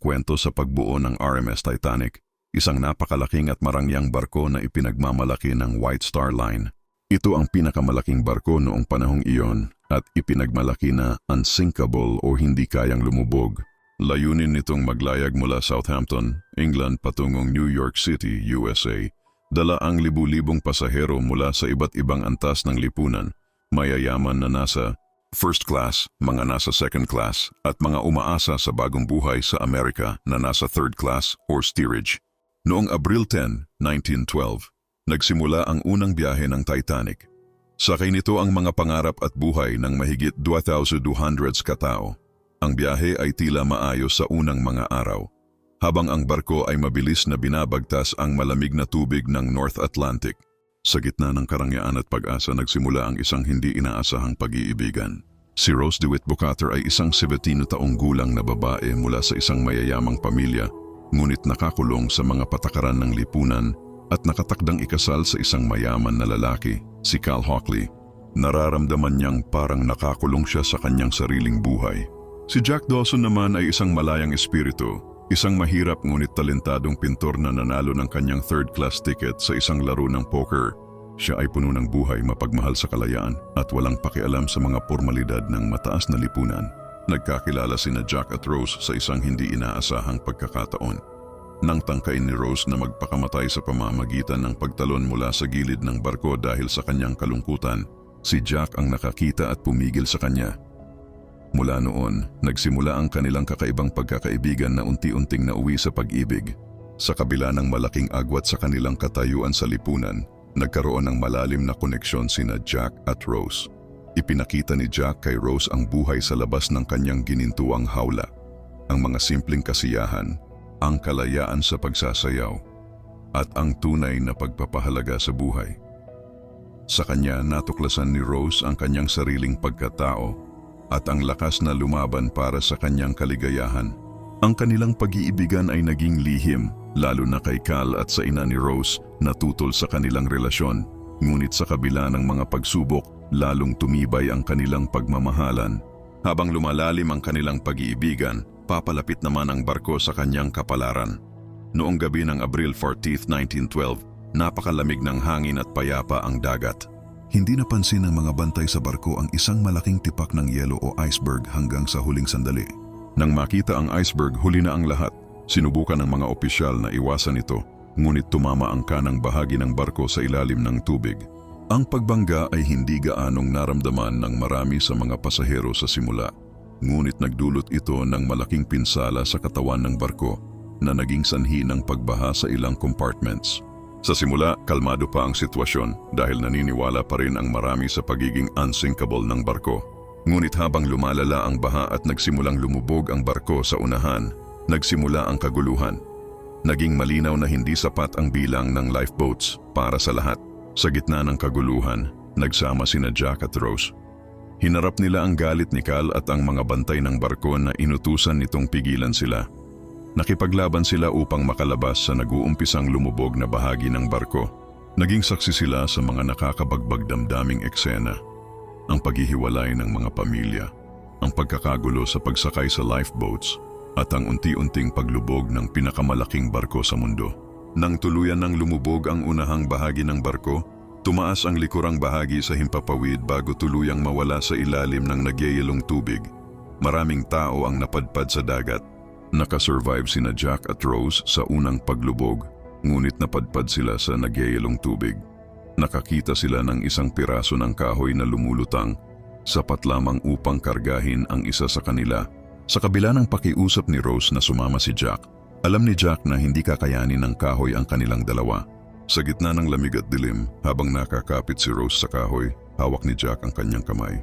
kwento sa pagbuo ng RMS Titanic, isang napakalaking at marangyang barko na ipinagmamalaki ng White Star Line. Ito ang pinakamalaking barko noong panahong iyon at ipinagmalaki na unsinkable o hindi kayang lumubog. Layunin nitong maglayag mula Southampton, England patungong New York City, USA. Dala ang libu-libong pasahero mula sa iba't ibang antas ng lipunan, mayayaman na nasa first class, mga nasa second class, at mga umaasa sa bagong buhay sa Amerika na nasa third class or steerage. Noong Abril 10, 1912, nagsimula ang unang biyahe ng Titanic. Sakay nito ang mga pangarap at buhay ng mahigit 2,200 katao. Ang biyahe ay tila maayos sa unang mga araw, habang ang barko ay mabilis na binabagtas ang malamig na tubig ng North Atlantic. Sa gitna ng karangyaan at pag-asa nagsimula ang isang hindi inaasahang pag-iibigan. Si Rose DeWitt Bukater ay isang 17 taong gulang na babae mula sa isang mayayamang pamilya, ngunit nakakulong sa mga patakaran ng lipunan at nakatakdang ikasal sa isang mayaman na lalaki, si Cal Hockley. Nararamdaman niyang parang nakakulong siya sa kanyang sariling buhay. Si Jack Dawson naman ay isang malayang espiritu, isang mahirap ngunit talentadong pintor na nanalo ng kanyang third-class ticket sa isang laro ng poker. Siya ay puno ng buhay, mapagmahal sa kalayaan at walang pakialam sa mga pormalidad ng mataas na lipunan. Nagkakilala sina Jack at Rose sa isang hindi inaasahang pagkakataon. Nang tangkain ni Rose na magpakamatay sa pamamagitan ng pagtalon mula sa gilid ng barko dahil sa kanyang kalungkutan, si Jack ang nakakita at pumigil sa kanya. Mula noon, nagsimula ang kanilang kakaibang pagkakaibigan na unti-unting nauwi sa pag-ibig. Sa kabila ng malaking agwat sa kanilang katayuan sa lipunan, nagkaroon ng malalim na koneksyon sina Jack at Rose. Ipinakita ni Jack kay Rose ang buhay sa labas ng kanyang ginintuang hawla. Ang mga simpleng kasiyahan, ang kalayaan sa pagsasayaw, at ang tunay na pagpapahalaga sa buhay. Sa kanya natuklasan ni Rose ang kanyang sariling pagkatao at ang lakas na lumaban para sa kanyang kaligayahan. Ang kanilang pag-iibigan ay naging lihim, lalo na kay Cal at sa ina ni Rose na tutol sa kanilang relasyon. Ngunit sa kabila ng mga pagsubok, lalong tumibay ang kanilang pagmamahalan. Habang lumalalim ang kanilang pag-iibigan, papalapit naman ang barko sa kanyang kapalaran. Noong gabi ng Abril 14, 1912, napakalamig ng hangin at payapa ang dagat. Hindi napansin ng mga bantay sa barko ang isang malaking tipak ng yelo o iceberg hanggang sa huling sandali. Nang makita ang iceberg, huli na ang lahat. Sinubukan ng mga opisyal na iwasan ito, ngunit tumama ang kanang bahagi ng barko sa ilalim ng tubig. Ang pagbangga ay hindi gaanong naramdaman ng marami sa mga pasahero sa simula, ngunit nagdulot ito ng malaking pinsala sa katawan ng barko na naging sanhi ng pagbaha sa ilang compartments. Sa simula, kalmado pa ang sitwasyon dahil naniniwala pa rin ang marami sa pagiging unsinkable ng barko. Ngunit habang lumalala ang baha at nagsimulang lumubog ang barko sa unahan, nagsimula ang kaguluhan. Naging malinaw na hindi sapat ang bilang ng lifeboats para sa lahat. Sa gitna ng kaguluhan, nagsama sina Jack at Rose. Hinarap nila ang galit ni Cal at ang mga bantay ng barko na inutusan nitong pigilan sila. Nakipaglaban sila upang makalabas sa nag-uumpisang lumubog na bahagi ng barko. Naging saksi sila sa mga nakakabagbag damdaming eksena. Ang paghihiwalay ng mga pamilya, ang pagkakagulo sa pagsakay sa lifeboats, at ang unti-unting paglubog ng pinakamalaking barko sa mundo. Nang tuluyan ng lumubog ang unahang bahagi ng barko, tumaas ang likurang bahagi sa himpapawid bago tuluyang mawala sa ilalim ng nagyayelong tubig. Maraming tao ang napadpad sa dagat. Nakasurvive sina Jack at Rose sa unang paglubog, ngunit napadpad sila sa nagyayelong tubig. Nakakita sila ng isang piraso ng kahoy na lumulutang, sapat lamang upang kargahin ang isa sa kanila. Sa kabila ng pakiusap ni Rose na sumama si Jack, alam ni Jack na hindi kakayanin ng kahoy ang kanilang dalawa. Sa gitna ng lamig at dilim, habang nakakapit si Rose sa kahoy, hawak ni Jack ang kanyang kamay.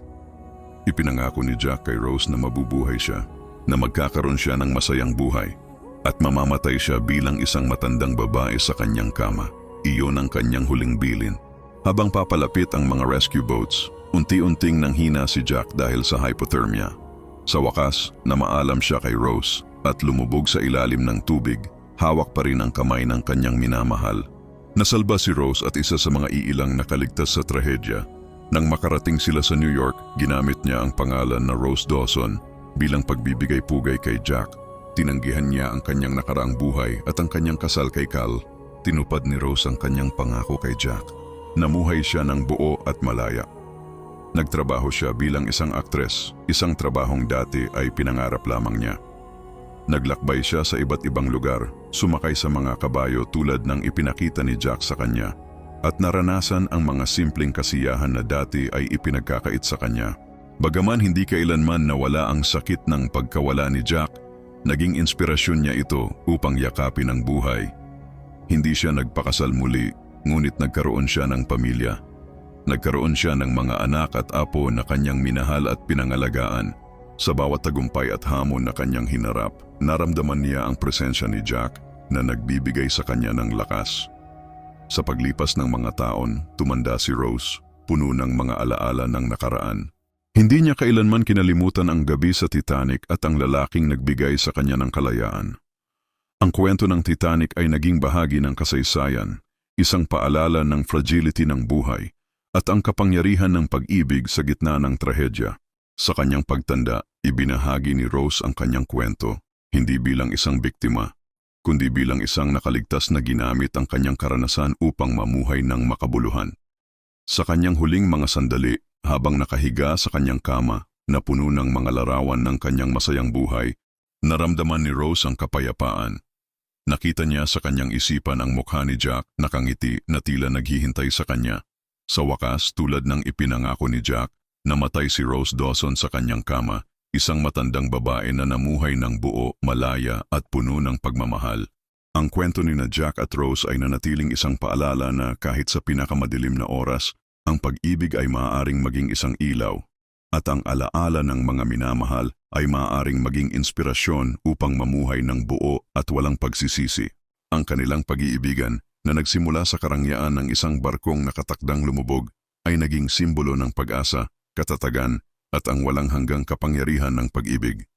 Ipinangako ni Jack kay Rose na mabubuhay siya, na magkakaroon siya ng masayang buhay at mamamatay siya bilang isang matandang babae sa kanyang kama. Iyon ang kanyang huling bilin. Habang papalapit ang mga rescue boats, unti-unting nanghina si Jack dahil sa hypothermia. Sa wakas, namaalam siya kay Rose at lumubog sa ilalim ng tubig, hawak pa rin ang kamay ng kanyang minamahal. Nasalba si Rose at isa sa mga iilang nakaligtas sa trahedya. Nang makarating sila sa New York, ginamit niya ang pangalan na Rose Dawson bilang pagbibigay pugay kay Jack. Tinanggihan niya ang kanyang nakaraang buhay at ang kanyang kasal kay Cal. Tinupad ni Rose ang kanyang pangako kay Jack. Namuhay siya ng buo at malaya. Nagtrabaho siya bilang isang aktres, isang trabahong dati ay pinangarap lamang niya. Naglakbay siya sa iba't ibang lugar, sumakay sa mga kabayo tulad ng ipinakita ni Jack sa kanya, at naranasan ang mga simpleng kasiyahan na dati ay ipinagkakait sa kanya. Bagaman hindi kailanman nawala ang sakit ng pagkawala ni Jack, naging inspirasyon niya ito upang yakapin ang buhay. Hindi siya nagpakasal muli, ngunit nagkaroon siya ng pamilya. Nagkaroon siya ng mga anak at apo na kanyang minahal at pinangalagaan. Sa bawat tagumpay at hamon na kanyang hinarap, naramdaman niya ang presensya ni Jack na nagbibigay sa kanya ng lakas. Sa paglipas ng mga taon, tumanda si Rose, puno ng mga alaala ng nakaraan. Hindi niya kailanman kinalimutan ang gabi sa Titanic at ang lalaking nagbigay sa kanya ng kalayaan. Ang kwento ng Titanic ay naging bahagi ng kasaysayan, isang paalala ng fragility ng buhay, at ang kapangyarihan ng pag-ibig sa gitna ng trahedya. Sa kanyang pagtanda, ibinahagi ni Rose ang kanyang kwento, hindi bilang isang biktima, kundi bilang isang nakaligtas na ginamit ang kanyang karanasan upang mamuhay ng makabuluhan. Sa kanyang huling mga sandali, habang nakahiga sa kanyang kama na puno ng mga larawan ng kanyang masayang buhay, naramdaman ni Rose ang kapayapaan. Nakita niya sa kanyang isipan ang mukha ni Jack nakangiti na tila naghihintay sa kanya. Sa wakas, tulad ng ipinangako ni Jack, namatay si Rose Dawson sa kanyang kama, isang matandang babae na namuhay ng buo, malaya at puno ng pagmamahal. Ang kwento ni na Jack at Rose ay nanatiling isang paalala na kahit sa pinakamadilim na oras, ang pag-ibig ay maaaring maging isang ilaw, at ang alaala ng mga minamahal ay maaaring maging inspirasyon upang mamuhay ng buo at walang pagsisisi. Ang kanilang pag-iibigan, na nagsimula sa karangyaan ng isang barkong nakatakdang lumubog, ay naging simbolo ng pag-asa, katatagan, at ang walang hanggang kapangyarihan ng pag-ibig.